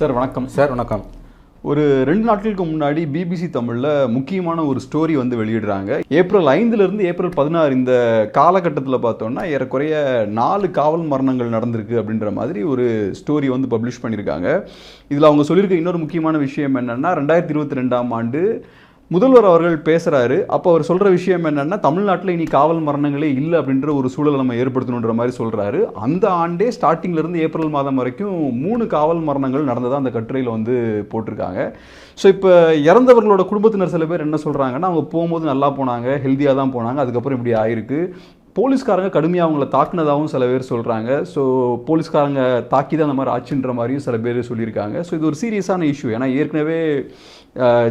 Sir வணக்கம். வணக்கம். ஒரு 2 நாட்களுக்கு முன்னாடி பிபிசி தமிழில் முக்கியமான ஒரு ஸ்டோரி வந்து வெளியிடுறாங்க. ஏப்ரல் 5லேருந்து ஏப்ரல் 16 இந்த காலகட்டத்தில் பார்த்தோன்னா ஏறக்குறைய 4 காவல் மரணங்கள் நடந்திருக்கு அப்படின்ற மாதிரி ஒரு ஸ்டோரி வந்து பப்ளிஷ் பண்ணியிருக்காங்க. இதில் அவங்க சொல்லியிருக்க இன்னொரு முக்கியமான விஷயம் என்னென்னா 2022ஆம் ஆண்டு முதல்வர் அவர்கள் பேசுகிறாரு. அப்போ அவர் சொல்கிற விஷயம் என்னென்னா தமிழ்நாட்டில் இனி காவல் மரணங்களே இல்லை அப்படின்ற ஒரு சூழலை நம்ம ஏற்படுத்தணுன்ற மாதிரி சொல்கிறாரு. அந்த ஆண்டே ஸ்டார்டிங்லேருந்து ஏப்ரல் மாதம் வரைக்கும் 3 காவல் மரணங்கள் நடந்ததாக அந்த கட்டுரையில் வந்து போட்டிருக்காங்க. ஸோ இப்போ இறந்தவர்களோட குடும்பத்தினர் சில பேர் என்ன சொல்கிறாங்கன்னா, அவங்க போகும்போது நல்லா போனாங்க, ஹெல்த்தியாக தான் போனாங்க, அதுக்கப்புறம் இப்படி ஆயிருக்கு. போலீஸ்காரங்க கடுமையாக அவங்கள தாக்குனதாகவும் சில பேர் சொல்கிறாங்க. ஸோ போலீஸ்காரங்க தாக்கி தான் அந்த மாதிரி ஆச்சுன்ற மாதிரியும் சில பேர் சொல்லியிருக்காங்க. ஸோ இது ஒரு சீரியஸான இஷ்யூ. ஏன்னா ஏற்கனவே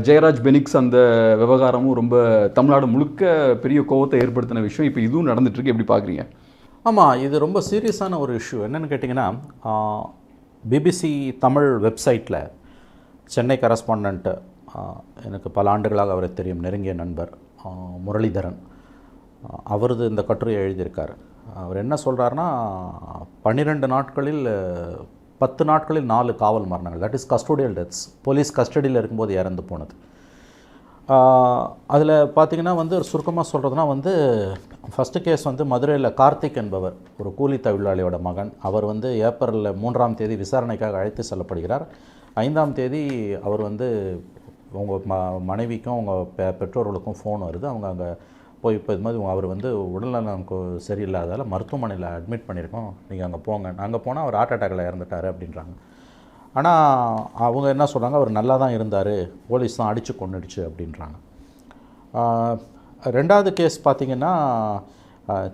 ஜெயராஜ் பெனிக்ஸ் அந்த விவகாரமும் ரொம்ப தமிழ்நாடு முழுக்க பெரிய கோவத்தை ஏற்படுத்தின விஷயம். இப்போ இதுவும் நடந்துட்டுருக்கு. எப்படி பார்க்குறீங்க? ஆமாம், இது ரொம்ப சீரியஸான ஒரு இஷ்யூ. என்னென்னு கேட்டிங்கன்னா, பிபிசி தமிழ் வெப்சைட்டில் சென்னை கரஸ்பாண்டன்ட்டு, எனக்கு பல ஆண்டுகளாக அவரை தெரியும், நெருங்கிய நண்பர் முரளிதரன், அவரது இந்த கட்டுரையை எழுதியிருக்கார். அவர் என்ன சொல்கிறாருன்னா, 12 நாட்களில் 10 நாட்களில் 4 காவல் மரணங்கள், that is custodial deaths, police கஸ்டடியில் இருக்கும்போது இறந்து போனது. அதில் பார்த்திங்கன்னா வந்து சுருக்கமாக சொல்கிறதுனா வந்து ஃபஸ்ட்டு கேஸ் வந்து மதுரையில் கார்த்திக் என்பவர், ஒரு கூலி தொழிலாளியோட மகன். அவர் வந்து ஏப்ரல் 3ஆம் தேதி விசாரணைக்காக அழைத்து செல்லப்படுகிறார். 5ஆம் தேதி அவர் வந்து உங்கள் மனைவிக்கும் உங்கள் பெற்றோர்களுக்கும் ஃபோன் வருது. அவங்க அங்கே போய் இப்போ இது மாதிரி அவர் வந்து உடல்நலம் சரியில்லாதால் மருத்துவமனையில் அட்மிட் பண்ணியிருக்கோம், நீங்கள் அங்கே போங்க. அங்கே போனால் அவர் ஹார்ட் அட்டாக்கில் இறந்துட்டார் அப்படின்றாங்க. ஆனால் அவங்க என்ன சொல்கிறாங்க, அவர் நல்லா தான் இருந்தார், போலீஸ் தான் அடித்து கொன்னுடுச்சு அப்படின்றாங்க. 2வது கேஸ் பார்த்திங்கன்னா,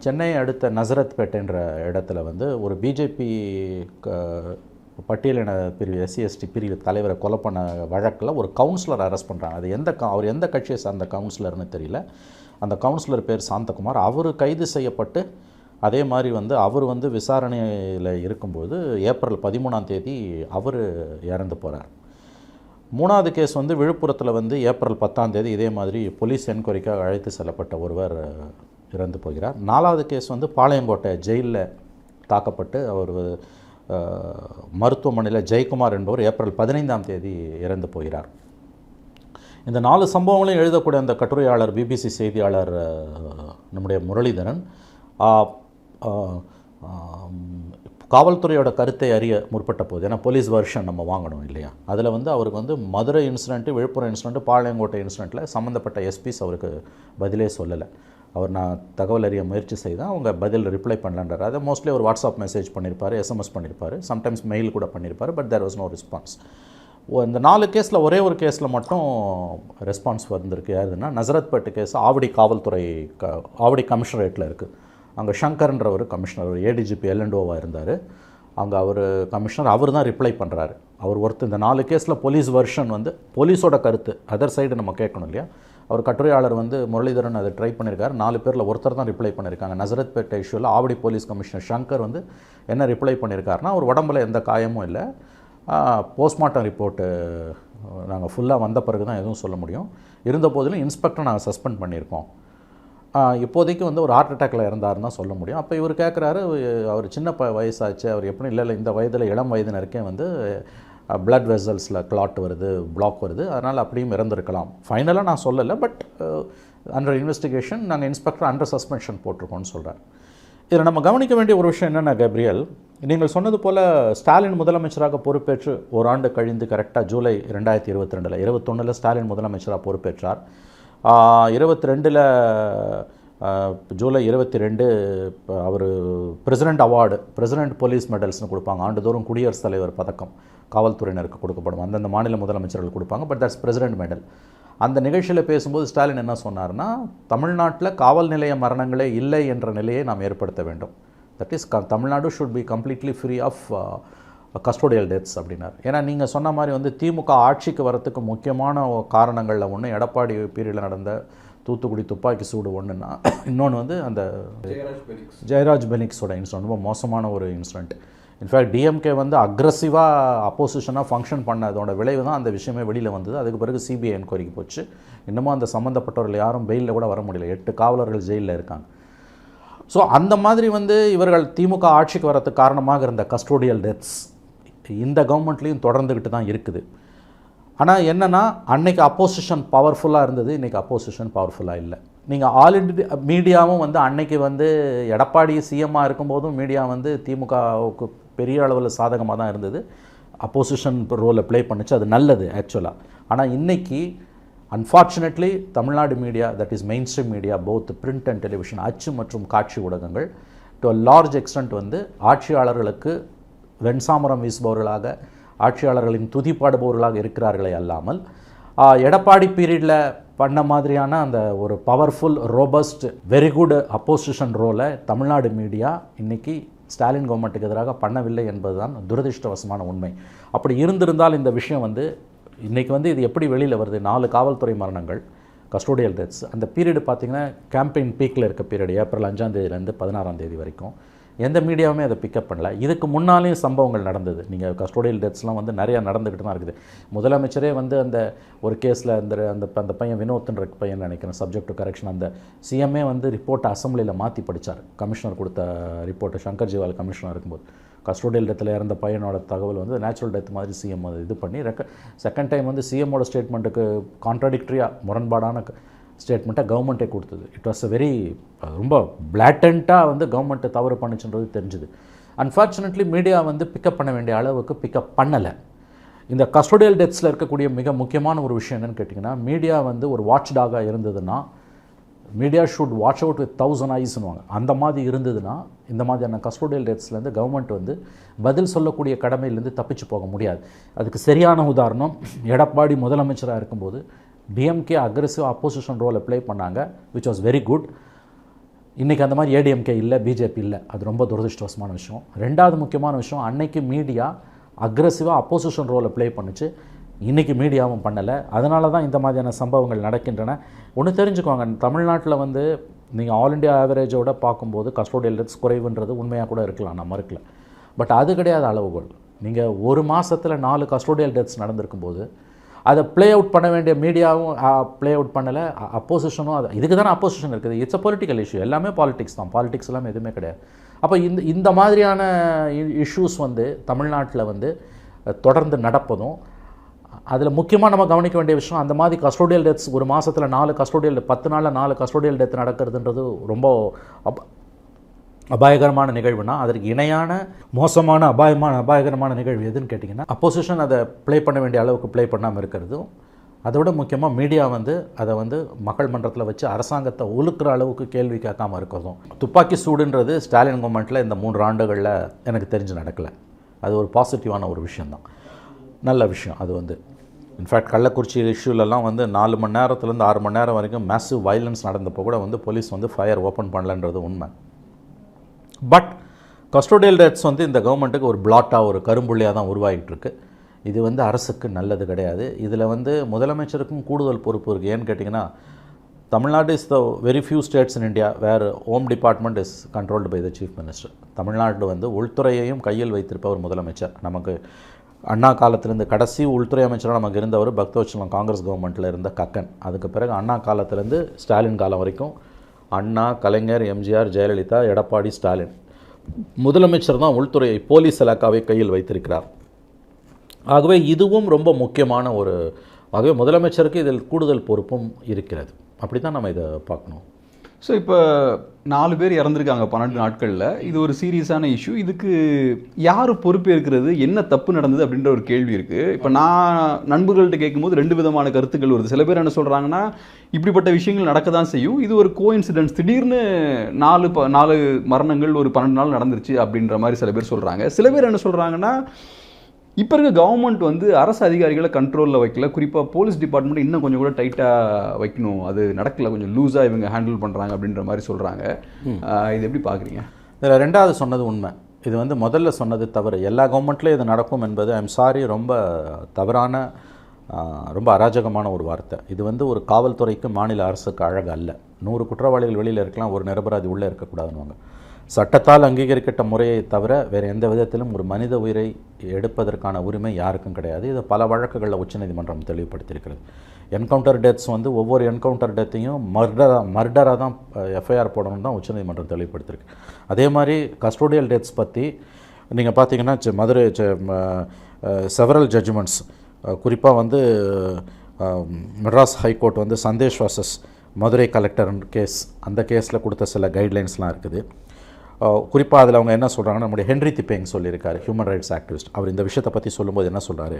சென்னை அடுத்த நசரத்பேட்டைன்ற இடத்துல வந்து ஒரு பிஜேபி பட்டியலின பிரிவு SC/ST பிரிவு தலைவரை கொலை பண்ண வழக்கில் ஒரு கவுன்சிலர் அரெஸ்ட் பண்ணுறாங்க. அது அவர் எந்த கட்சியை சார்ந்த கவுன்சிலர்னு தெரியல. அந்த கவுன்சிலர் பேர் சாந்தகுமார். அவர் கைது செய்யப்பட்டு அதே மாதிரி வந்து அவர் வந்து விசாரணையில் இருக்கும்போது ஏப்ரல் 13ஆம் தேதி அவர் இறந்து போகிறார். 3வது கேஸ் வந்து விழுப்புரத்தில் வந்து ஏப்ரல் 10ஆம் தேதி இதே மாதிரி போலீஸ் என்கொயரிக்காக அழைத்து செல்லப்பட்ட ஒருவர் இறந்து போகிறார். 4வது கேஸ் வந்து பாளையங்கோட்டை ஜெயிலில் தாக்கப்பட்டு அவர் மருத்துவமனையில் ஜெயக்குமார் என்பவர் ஏப்ரல் 15ஆம் தேதி இறந்து போகிறார். இந்த 4 சம்பவங்களையும் எழுதக்கூடிய அந்த கட்டுரையாளர், பிபிசி செய்தியாளர் நம்முடைய முரளிதரன், காவல்துறையோட கருத்தை அறிய முற்பட்ட போது, ஏன்னா போலீஸ் வெர்ஷன் நம்ம வாங்கணும் இல்லையா, அதில் வந்து அவருக்கு வந்து மதுரை இன்சிடென்ட்டு, விழுப்புரம் இன்சிடென்ட்டு, பாளையங்கோட்டை இன்சிடென்ட்டில் சம்மந்தப்பட்ட எஸ்பிஸ் அவருக்கு பதிலே சொல்லலை. அவர் நான் தகவல் அறிய முயற்சி செய்தால் அவங்க பதில் ரிப்ளை பண்ணலன்றார். அதை மோஸ்ட்லி ஒரு வாட்ஸ்அப் மெசேஜ் பண்ணியிருப்பார், SMS பண்ணியிருப்பார், சம்டைம்ஸ் மெயில் கூட பண்ணியிருப்பார். But there was no response. இந்த 4 கேஸில் ஒரே ஒரு கேஸில் மட்டும் ரெஸ்பான்ஸ் வந்திருக்கு. யாருதுன்னா நசரத்பேட்டு கேஸ் ஆவடி காவல்துறை ஆவடி கமிஷனரேட்டில் இருக்குது. அங்கே ஷங்கர்ன்ற ஒரு கமிஷனர், ஒரு ADGP LNDOவாக இருந்தார். அங்கே அவர் கமிஷனர், அவர் தான் ரிப்ளை பண்ணுறாரு. அவர் இந்த 4 கேஸில் போலீஸ் வெர்ஷன் வந்து போலீஸோட கருத்து, அதர் சைடு நம்ம கேட்கணும் இல்லையா. அவர் கட்டுரையாளர் வந்து முரளிதரன் அதை ட்ரை பண்ணியிருக்காரு. 4 பேரில் ஒருத்தர் தான் ரிப்ளை பண்ணியிருக்காங்க. நசரத்பேட்டை இஷ்யூவில் ஆவடி போலீஸ் கமிஷனர் ஷங்கர் வந்து என்ன ரிப்ளை பண்ணியிருக்காருன்னா, அவர் உடம்புல எந்த காயமும் இல்லை, போஸ்ட்மார்ட்டம் ரிப்போர்ட்டு நாங்கள் ஃபுல்லாக வந்த பிறகு தான் எதுவும் சொல்ல முடியும், இருந்த போதிலும் இன்ஸ்பெக்டர் நாங்கள் சஸ்பெண்ட் பண்ணியிருக்கோம், இப்போதைக்கு வந்து ஒரு ஹார்ட் அட்டாக்கில் இறந்தாருன்னு தான் சொல்ல முடியும். அப்போ இவர் கேட்குறாரு, அவர் சின்ன வயசாச்சு, அவர் எப்படி இல்லை இந்த வயதில் இளம் வயதினருக்கே வந்து பிளட் வெசல்ஸில் கிளாட் வருது, பிளாக் வருது, அதனால் அப்படியும் இறந்துருக்கலாம். ஃபைனலாக நான் சொல்லலை, பட் அண்டர் இன்வெஸ்டிகேஷன் நாங்கள் இன்ஸ்பெக்டர் அண்டர் சஸ்பென்ஷன் போட்டிருக்கோன்னு சொல்கிறார். இதில் நம்ம கவனிக்க வேண்டிய ஒரு விஷயம் என்னென்ன கேப்ரியல், நீங்கள் சொன்னது போல் ஸ்டாலின் முதலமைச்சராக பொறுப்பேற்று ஒரு ஆண்டு கழிந்து கரெக்டாக ஜூலை 2022, 21 ஸ்டாலின் முதலமைச்சராக பொறுப்பேற்றார். 22 ஜூலை 22 அவர் பிரசிடெண்ட் அவார்டு, பிரசிடெண்ட் போலீஸ் மெடல்ஸ்னு கொடுப்பாங்க. ஆண்டுதோறும் குடியரசுத் தலைவர் பதக்கம் காவல்துறையினருக்கு கொடுக்கப்படும், அந்தந்த மாநில முதலமைச்சர்கள் கொடுப்பாங்க. But that's president medal. அந்த நிகழ்ச்சியில் பேசும்போது ஸ்டாலின் என்ன சொன்னார்னா, தமிழ்நாட்டில் காவல் நிலைய மரணங்களே இல்லை என்ற நிலையை நாம் ஏற்படுத்த வேண்டும். That is Tamil Nadu should be completely free of custodial deaths அப்படின்னார். ஏன்னா நீங்கள் சொன்ன மாதிரி வந்து திமுக ஆட்சிக்கு வரத்துக்கு முக்கியமான காரணங்களில் ஒன்று எடப்பாடி பீரியடில் நடந்த தூத்துக்குடி துப்பாக்கி சூடு ஒன்றுன்னா, இன்னொன்று வந்து அந்த ஜெயராஜ் பெனிக்ஸோட இன்சிடென்ட் ரொம்ப மோசமான ஒரு இன்சிடென்ட். இன்ஃபேக்ட் டிஎம்கே வந்து அக்ரெசிவாக அப்போசிஷனாக ஃபங்க்ஷன் பண்ணதோட விளைவு தான் அந்த விஷயமே வெளியில் வந்தது. அதுக்கு பிறகு சிபிஐ என்கொயரிக்கு போச்சு. இன்னமும் அந்த சம்மந்தப்பட்டவர்கள் யாரும் பெயிலில் கூட வர முடியல. 8 காவலர்கள் ஜெயிலில் இருக்காங்க. ஸோ அந்த மாதிரி வந்து இவர்கள் திமுக ஆட்சிக்கு வரதுக்கு காரணமாக இருந்த கஸ்டோடியல் டெத்ஸ் இந்த கவர்மெண்ட்லேயும் தொடர்ந்துக்கிட்டு தான் இருக்குது. ஆனால் என்னென்னா அன்னைக்கு அப்போசிஷன் பவர்ஃபுல்லாக இருந்தது, இன்றைக்கி அப்போசிஷன் பவர்ஃபுல்லாக இல்லை. நீங்கள் ஆல் இண்டியா மீடியாவும் வந்து அன்னைக்கு வந்து எடப்பாடி சிஎம்மாக இருக்கும்போதும் மீடியா வந்து திமுகவுக்கு பெரிய அளவில் சாதகமாக தான் இருந்தது, அப்போசிஷன் ரோலை ப்ளே பண்ணிச்சு, அது நல்லது ஆக்சுவலாக. ஆனால் இன்றைக்கி unfortunately Tamil Nadu media, that is main stream media, both print and television, அச்சு மற்றும் காட்சி ஊடகங்கள் டு அ லார்ஜ் எக்ஸ்டென்ட் வந்து ஆட்சியாளர்களுக்கு வெண்சாமரம் வீசுபவர்களாக, ஆட்சியாளர்களின் துதிப்பாடுபவர்களாக இருக்கிறார்களே அல்லாமல் எடப்பாடி பீரியடில் பண்ண மாதிரியான அந்த ஒரு powerful robust very good opposition ரோலை தமிழ்நாடு மீடியா இன்றைக்கி ஸ்டாலின் கவர்மெண்ட்டுக்கு எதிராக பண்ணவில்லை என்பதுதான் துரதிருஷ்டவசமான உண்மை. அப்படி இருந்திருந்தால் இந்த விஷயம் வந்து இன்றைக்கி வந்து இது எப்படி வெளியில் வருது, 4 காவல்துறை மரணங்கள், கஸ்டோடியல் டெத்ஸ், அந்த பீரியடு பார்த்திங்கன்னா கேம்பெயின் பீக்கில் இருக்க பீரியடு ஏப்ரல் 5ஆம் தேதியிலேருந்து 16ஆம் தேதி வரைக்கும் எந்த மீடியாவுமே அதை பிக்கப் பண்ணல. இதுக்கு முன்னாலேயும் சம்பவங்கள் நடந்தது. நீங்கள் கஸ்டோடியல் டெத்ஸ்லாம் வந்து நிறையா நடந்துக்கிட்டு தான் இருக்குது. முதலமைச்சரே வந்து அந்த ஒரு கேஸில் அந்த பையன் வினோத்ன்ற பையன் நினைக்கிறேன், சப்ஜெக்ட் டு கரெக்ஷன், அந்த சிஎம்ஏ வந்து ரிப்போர்ட்டை அசம்பிளியில் மாற்றி படித்தார். கமிஷனர் கொடுத்த ரிப்போர்ட்டை, சங்கர் ஜிவால் கமிஷனர் இருக்கும்போது கஸ்டோடியல் டெத்தில் இறந்த பையனோட தகவல் வந்து நேச்சுரல் டெத் மாதிரி சிஎம் இது பண்ணி செகண்ட் டைம் வந்து சிஎம்மோட ஸ்டேட்மெண்ட்டுக்கு கான்ட்ராடிக்டரியாக முரண்பாடான ஸ்டேட்மெண்ட்டை கவர்மெண்ட்டே கொடுத்தது. இட் வாஸ் அ வெரி ரொம்ப பிளாட்டண்ட்டாக வந்து கவர்மெண்ட்டை தவறு பண்ணிச்சுன்றது தெரிஞ்சுது. அன்ஃபார்ச்சுனேட்லி மீடியா வந்து பிக்கப் பண்ண வேண்டிய அளவுக்கு பிக்கப் பண்ணலை. இந்த கஸ்டோடியல் டெத்ஸில் இருக்கக்கூடிய மிக முக்கியமான ஒரு விஷயம் என்னென்னு கேட்டிங்கன்னா, மீடியா வந்து ஒரு வாட்ச் டாகாக இருந்ததுன்னா, media should watch out with 1000 ஐஸ்னுவாங்க, அந்த மாதிரி இருந்ததுன்னா இந்த மாதிரியான கஸ்டோடியல் டெத்ஸ்லேருந்து கவர்மெண்ட் வந்து பதில் சொல்லக்கூடிய கடமையிலேருந்து தப்பிச்சு போக முடியாது. அதுக்கு சரியான உதாரணம், எடப்பாடி முதலமைச்சராக இருக்கும்போது டிஎம்கே அக்ரெசிவ் அப்போசிஷன் ரோலை ப்ளே பண்ணாங்க, விச் வாஸ் வெரி குட். இன்றைக்கி அந்த மாதிரி ஏடிஎம்கே இல்லை, பிஜேபி இல்லை, அது ரொம்ப துரதிருஷ்டவசமான விஷயம். ரெண்டாவது முக்கியமான விஷயம், அன்னைக்கு மீடியா அக்ரெசிவாக அப்போசிஷன் ரோலை ப்ளே பண்ணிச்சு, இன்றைக்கி மீடியாவும் பண்ணலை. அதனால தான் இந்த மாதிரியான சம்பவங்கள் நடக்கின்றன. ஒன்று தெரிஞ்சுக்கோங்க, தமிழ்நாட்டில் வந்து நீங்கள் ஆல் இண்டியா ஆவரேஜோட பார்க்கும்போது கஸ்டோடியல் டெத்ஸ் குறைவுன்றது உண்மையாக கூட இருக்கலாம், நான் மறுக்கல. பட் அது கிடையாது அளவுகோல். நீங்கள் ஒரு மாதத்தில் 4 கஸ்டோடியல் டெத்ஸ் நடந்திருக்கும்போது அதை ப்ளே அவுட் பண்ண வேண்டிய மீடியாவும் ப்ளே அவுட் பண்ணலை, அப்போசிஷனும் அது இதுக்கு தானே அப்போசிஷன் இருக்குது. இட்ஸ் அ பொலிட்டிக்கல் இஷ்யூ, எல்லாமே பாலிடிக்ஸ் தான், பாலிடிக்ஸ் எல்லாமே எதுவுமே கிடையாது. அப்போ இந்த மாதிரியான இஷ்யூஸ் வந்து தமிழ்நாட்டில் வந்து தொடர்ந்து நடப்பதும், அதில் முக்கியமாக நம்ம கவனிக்க வேண்டிய விஷயம், அந்த மாதிரி கஸ்டோடியல் டெத்ஸ் ஒரு மாதத்தில் 4 கஸ்டோடியல் 10 நாளில் 4 கஸ்டோடியல் டெத் நடக்கிறதுன்றது ரொம்ப அபாயகரமான நிகழ்வுனா, அதற்கு இணையான மோசமான அபாயகரமான நிகழ்வு எதுன்னு கேட்டிங்கன்னா, அப்போசிஷன் அதை ப்ளே பண்ண வேண்டிய அளவுக்கு ப்ளே பண்ணாமல் இருக்கிறதும், அதை விட முக்கியமாக மீடியா வந்து அதை வந்து மக்கள் மன்றத்தில் வச்சு அரசாங்கத்தை ஒழுக்கிற அளவுக்கு கேள்வி கேட்காமல் இருக்கிறதும். துப்பாக்கி சூடுன்றது ஸ்டாலின் கவர்மெண்ட்டில் இந்த 3 ஆண்டுகளில் எனக்கு தெரிஞ்சு நடக்கலை. அது ஒரு பாசிட்டிவான ஒரு விஷயந்தான், நல்ல விஷயம். அது வந்து இன்ஃபேக்ட் கள்ளக்குறிச்சி இஷ்யூலெல்லாம் வந்து 4 மணி நேரத்துலேருந்து 6 மணி நேரம் வரைக்கும் மேசிவ் வயலன்ஸ் நடந்தப்போ கூட வந்து போலீஸ் வந்து ஃபயர் ஓப்பன் பண்ணலன்றது உண்மை. பட் கஸ்டோடியல் டெத்ஸ் வந்து இந்த கவர்மெண்ட்டுக்கு ஒரு பிளாட்டாக, ஒரு கரும்புள்ளியாக தான் உருவாகிட்டு இருக்கு. இது வந்து அரசுக்கு நல்லது கிடையாது. இதில் வந்து முதலமைச்சருக்கும் கூடுதல் பொறுப்பு இருக்குது. ஏன்னு கேட்டிங்கன்னா, Tamil Nadu is the very few states in India where home department is controlled by the chief minister. Tamil Nadu வந்து உள்துறையையும் கையில் வைத்திருப்பவர் முதலமைச்சர். நமக்கு அண்ணா காலத்திலேருந்து கடைசி உள்துறை அமைச்சராக நமக்கு இருந்தவர் பக்தவச்சலம் காங்கிரஸ் கவர்மெண்ட்டில் இருந்த கக்கன். அதுக்கு பிறகு அண்ணா காலத்திலேருந்து ஸ்டாலின் காலம் வரைக்கும் அண்ணா, கலைஞர், எம்ஜிஆர், ஜெயலலிதா, எடப்பாடி, ஸ்டாலின், முதலமைச்சர் தான் உள்துறையை, போலீஸ் இலாக்காவை கையில் வைத்திருக்கிறார். ஆகவே இதுவும் ரொம்ப முக்கியமான ஆகவே முதலமைச்சருக்கு இதில் கூடுதல் பொறுப்பும் இருக்கிறது. அப்படி தான் நம்ம இதை பார்க்கணும். ஸோ இப்போ 4 பேர் இறந்துருக்காங்க 12 நாட்களில். இது ஒரு சீரியஸான இஷ்யூ. இதுக்கு யார் பொறுப்பு இருக்கிறது, என்ன தப்பு நடந்தது அப்படின்ற ஒரு கேள்வி இருக்குது. இப்போ நான் நண்பர்கள்ட்ட கேட்கும்போது 2 விதமான கருத்துக்கள் வருது. சில பேர் என்ன சொல்கிறாங்கன்னா, இப்படிப்பட்ட விஷயங்கள் நடக்க தான் செய்யும், இது ஒரு கோஇன்சிடென்ஸ், திடீர்னு 4 மரணங்கள் ஒரு 12 நாள் நடந்துருச்சு அப்படின்ற மாதிரி சில பேர் சொல்கிறாங்க. சில பேர் என்ன சொல்கிறாங்கன்னா, இப்போ இருக்க கவர்மெண்ட் வந்து அரசு அதிகாரிகளை கண்ட்ரோலில் வைக்கல, குறிப்பாக போலீஸ் டிபார்ட்மெண்ட் இன்னும் கொஞ்சம் கூட டைட்டாக வைக்கணும், அது நடக்கல, கொஞ்சம் லூஸாக இவங்க ஹேண்டில் பண்ணுறாங்க அப்படின்ற மாதிரி சொல்கிறாங்க. இது எப்படி பார்க்குறீங்க? இதில் ரெண்டாவது சொன்னது உண்மை. இது வந்து முதல்ல சொன்னது தவறு. எல்லா கவர்மெண்ட்லேயும் இது நடக்கும் என்பது ஐம் சாரி, ரொம்ப தவறான, ரொம்ப அராஜகமான ஒரு வார்த்தை. இது வந்து ஒரு காவல்துறைக்கு, மாநில அரசுக்கு அழகு அல்ல. 100 குற்றவாளிகள் வெளியில் இருக்கலாம், ஒரு நிரபராதி உள்ளே இருக்கக்கூடாதுன்னு. சட்டத்தால் அங்கீகரிக்கப்பட்ட முறையை தவிர வேறு எந்த விதத்திலும் ஒரு மனித உயிரை எடுப்பதற்கான உரிமை யாருக்கும் கிடையாது. இது பல வழக்குகளில் உச்சநீதிமன்றம் தெளிவுபடுத்தியிருக்கிறது. என்கவுண்டர் டெத்ஸ் வந்து ஒவ்வொரு என்கவுண்டர் டெத்தையும் மர்டராக தான் எஃப்ஐஆர் போடணும் தான் உச்சநீதிமன்றம் தெளிவுபடுத்தியிருக்கு. அதே மாதிரி கஸ்டோடியல் டெத்ஸ் பற்றி நீங்கள் பார்த்தீங்கன்னா மதுரை செவரல் ஜட்ஜ்மெண்ட்ஸ், குறிப்பாக வந்து மெட்ராஸ் ஹைகோர்ட் வந்து Sandesh versus Madurai collector case, அந்த கேஸில் கொடுத்த சில கைட்லைன்ஸ்லாம் இருக்குது. குறிப்பாக அதில் அவங்க என்ன சொல்கிறாங்கன்னா, நம்முடைய ஹென்ரி திப்பேங் சொல்லியிருக்காரு, ஹியூமன் ரைட்ஸ் ஆக்டிவிஸ்ட். அவர் இந்த விஷயத்தை பற்றி சொல்லும்போது என்ன சொல்கிறாரு,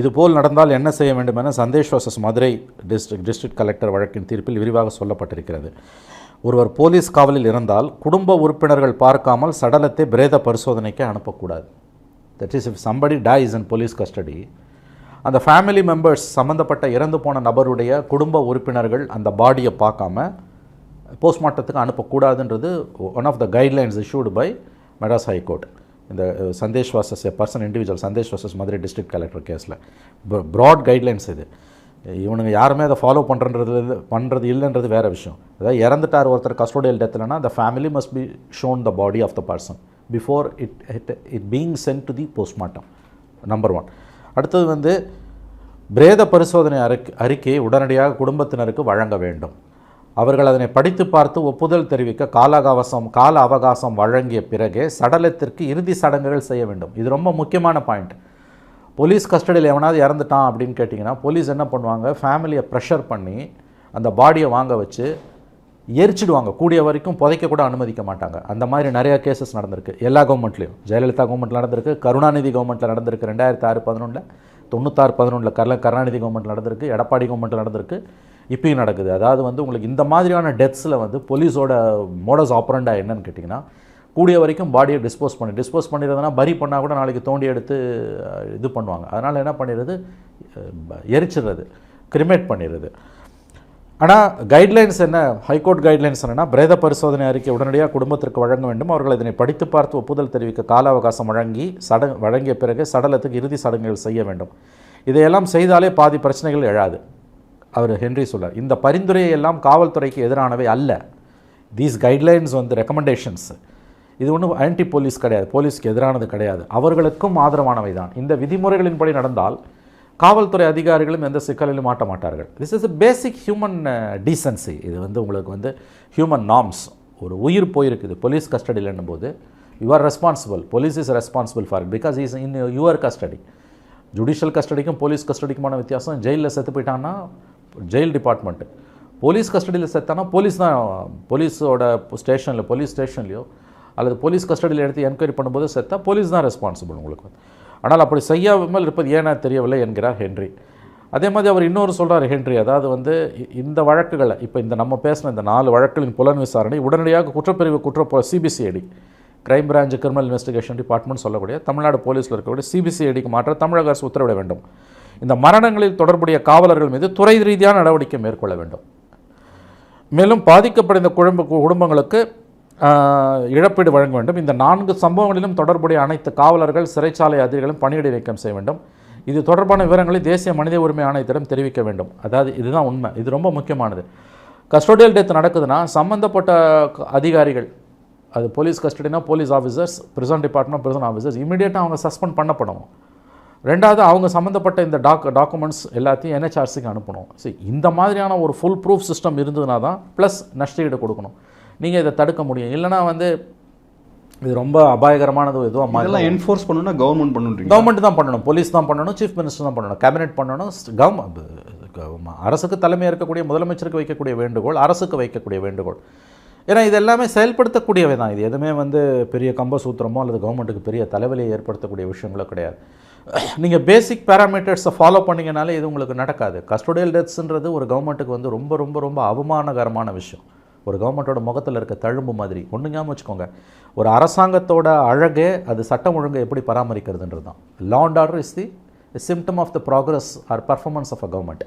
இதுபோல் நடந்தால் என்ன செய்ய வேண்டும் என Sandesh versus Madurai district collector வழக்கின் தீர்ப்பில் விரிவாக சொல்லப்பட்டிருக்கிறது. ஒருவர் போலீஸ் காவலில் இருந்தால் குடும்ப உறுப்பினர்கள் பார்க்காமல் சடலத்தை பிரேத பரிசோதனைக்கு அனுப்பக்கூடாது. That is, if somebody dies in police custody, அந்த ஃபேமிலி மெம்பர்ஸ், சம்மந்தப்பட்ட இறந்து போன நபருடைய குடும்ப உறுப்பினர்கள் அந்த பாடியை பார்க்காம போஸ்ட்மார்ட்டத்துக்கு அனுப்பக்கூடாதுன்றது one of the guidelines issued by Madras high court. இந்த Sandesh versus a person individual, Sandesh versus Madurai district collector கேஸில் ப்ராட் கைட்லைன்ஸ் இது. இவனுங்க யாருமே அதை ஃபாலோ பண்ணுறது இல்லைன்றது வேறு விஷயம். அதாவது இறந்துட்டார் ஒருத்தர் கஸ்டோடியல் டெத்லனா, the family must be shown the body of the person before it being sent to the postmortem, number 1. அடுத்தது வந்து பிரேத பரிசோதனை அறிக்கையை உடனடியாக குடும்பத்தினருக்கு வழங்க வேண்டும். அவர்கள் அதனை படித்து பார்த்து ஒப்புதல் தெரிவிக்க கால அவகாசம் வழங்கிய பிறகே சடலத்திற்கு இறுதி சடங்குகள் செய்ய வேண்டும். இது ரொம்ப முக்கியமான பாயிண்ட். போலீஸ் கஸ்டடியில் எவனாவது இறந்துட்டான் அப்படின்னு கேட்டிங்கன்னா, போலீஸ் என்ன பண்ணுவாங்க, ஃபேமிலியை ப்ரெஷர் பண்ணி அந்த பாடியை வாங்க வச்சு எரிச்சிடுவாங்க. கூடிய வரைக்கும் புதைக்க கூட அனுமதிக்க மாட்டாங்க. அந்த மாதிரி நிறையா கேசஸ் நடந்திருக்கு எல்லா கவர்மெண்ட்லேயும். ஜெயலலிதா கவர்மெண்ட்டில் நடந்திருக்கு, கருணாநிதி கவர்மெண்ட்டில் நடந்திருக்கு, 2006-11, 96-11 கருணாநிதி கவர்மெண்ட்டில் நடந்திருக்கு, எடப்பாடி கவர்மெண்ட்டில் நடந்திருக்கு, இப்பயும் நடக்குது. அதாவது வந்து உங்களுக்கு இந்த மாதிரியான டெத்ஸில் வந்து போலீஸோட மோடஸ் ஆப்பரண்டா என்னன்னு கேட்டிங்கன்னா, கூடிய வரைக்கும் பாடியை டிஸ்போஸ் பண்ணிடுறதுனா பரி பண்ணால் கூட நாளைக்கு தோண்டி எடுத்து இது பண்ணுவாங்க. அதனால் என்ன பண்ணிடுறது, எரிச்சிடுறது, கிரிமேட் பண்ணிடுறது. ஆனால் கைட்லைன்ஸ் என்ன, ஹைகோர்ட் கைட்லைன்ஸ் என்னென்னா, பிரேத பரிசோதனை அறிக்கை உடனடியாக குடும்பத்திற்கு வழங்க வேண்டும். அவர்கள் இதனை படித்து பார்த்து ஒப்புதல் தெரிவிக்க கால அவகாசம் வழங்கிய பிறகு சடலத்துக்கு இறுதி சடங்குகள் செய்ய வேண்டும். இதையெல்லாம் செய்தாலே பாதி பிரச்சனைகள் எழாது. அவர் ஹென்றி சொல்றார், இந்த பரிந்துரையை எல்லாம் காவல்துறைக்கு எதிரானவை அல்ல. தீஸ் கைட்லைன்ஸ் வந்து ரெக்கமெண்டேஷன்ஸ், இது ஒன்றும் ஆன்டி போலீஸ் கிடையாது, போலீஸ்க்கு எதிரானது கிடையாது, அவர்களுக்கும் ஆதரவானவை தான். இந்த விதிமுறைகளின்படி நடந்தால் காவல்துறை அதிகாரிகளும் எந்த சிக்கலிலும் மாட்ட மாட்டார்கள். This is a basic human decency. இது வந்து உங்களுக்கு வந்து ஹியூமன் நார்ம்ஸ். ஒரு உயிர் போயிருக்குது போலீஸ் கஸ்டடியில் என்னும்போது, you are responsible, police is responsible for it because is in your custody. Judicial கஸ்டடிக்கும் போலீஸ் கஸ்டடிக்குமான வித்தியாசம், ஜெயிலில் செத்து போயிட்டான்னா ஜெயில் டிபார்ட்மெண்ட்டு, போலீஸ் கஸ்டடியில் செத்தானா போலீஸ் தான், போலீஸோட ஸ்டேஷனில் போலீஸ் ஸ்டேஷன்லையோ அல்லது போலீஸ் கஸ்டடியில் எடுத்து என்கொயரி பண்ணும்போது செத்தா போலீஸ் தான் ரெஸ்பான்சிபிள் உங்களுக்கு. ஆனால் அப்படி செய்யாமல் இருப்பது ஏன்னா தெரியவில்லை என்கிறார் ஹென்றி. அதே மாதிரி அவர் இன்னொரு சொல்கிறார் ஹென்றி, அதாவது வந்து இந்த வழக்குகளை இப்போ இந்த நம்ம பேசின இந்த 4 வழக்குகளின் புலன் விசாரணை உடனடியாக குற்றப்பிரிவு CBCID, crime branch criminal investigation department சொல்லக்கூடிய தமிழ்நாடு போலீஸில் இருக்கக்கூடிய சிபிசிஐடிக்கு மாற்ற தமிழக அரசு உத்தரவிட வேண்டும். இந்த மரணங்களில் தொடர்புடைய காவலர்கள் மீது துறை ரீதியான நடவடிக்கை மேற்கொள்ள வேண்டும். மேலும் பாதிக்கப்பட்ட இந்த குடும்பங்களுக்கு இழப்பீடு வழங்க வேண்டும். இந்த 4 சம்பவங்களிலும் தொடர்புடைய அனைத்து காவலர்கள், சிறைச்சாலை அதிகாரிகளும் பணியிடை நீக்கம் செய்ய வேண்டும். இது தொடர்பான விவரங்களை தேசிய மனித உரிமை ஆணையத்திடம் தெரிவிக்க வேண்டும். அதாவது இதுதான் உண்மை, இது ரொம்ப முக்கியமானது. கஸ்டோடியல் டெத் நடக்குதுன்னா சம்மந்தப்பட்ட அதிகாரிகள், அது போலீஸ் கஸ்டடினா police officers, prison department prison officers இமீடியட்டாக அவங்க சஸ்பெண்ட் பண்ணப்படணும். ரெண்டாவது, அவங்க சம்மந்தப்பட்ட இந்த டாக்குமெண்ட்ஸ் எல்லாத்தையும் NHRCக்கு அனுப்பணும். சரி, இந்த மாதிரியான ஒரு ஃபுல் ப்ரூஃப் சிஸ்டம் இருந்ததுனா தான் ப்ளஸ் நஷ்டஈடு கொடுக்கணும். நீங்கள் இதை தடுக்க முடியும். இல்லைனா வந்து இது ரொம்ப அபாயகரமானது. எதுவும் அதெல்லாம் என்ஃபோர்ஸ் பண்ணணும்னா கவர்மெண்ட் தான் பண்ணணும், போலீஸ் தான் பண்ணணும், சீஃப் மினிஸ்டர் தான் பண்ணணும், கேபினெட் பண்ணணும். அரசுக்கு தலைமை இருக்கக்கூடிய முதலமைச்சருக்கு வைக்கக்கூடிய வேண்டுகோள், அரசுக்கு வைக்கக்கூடிய வேண்டுகோள். ஏன்னா இது எல்லாமே செயல்படுத்தக்கூடியவை தான். இது எதுவுமே வந்து பெரிய கம்ப சூத்திரமோ அல்லது கவர்மெண்ட்டுக்கு பெரிய தலைவலியை ஏற்படுத்தக்கூடிய விஷயங்களோ கிடையாது. நீங்கள் பேசிக் பேராமீட்டர்ஸை ஃபாலோ பண்ணிங்கனாலே இது உங்களுக்கு நடக்காது. கஸ்டோடியல் டெத்ஸ்ன்றது ஒரு கவர்மெண்ட்டுக்கு வந்து ரொம்ப ரொம்ப ரொம்ப அவமானகரமான விஷயம். ஒரு கவர்மெண்ட்டோட முகத்தில் இருக்க தழும்பு மாதிரி. ஒன்று ஞாபகம் வச்சுக்கோங்க, ஒரு அரசாங்கத்தோட அழகே அது சட்டம் ஒழுங்கை எப்படி பராமரிக்கிறதுன்றது தான். Law and order is the symptom of the progress or performance of a government.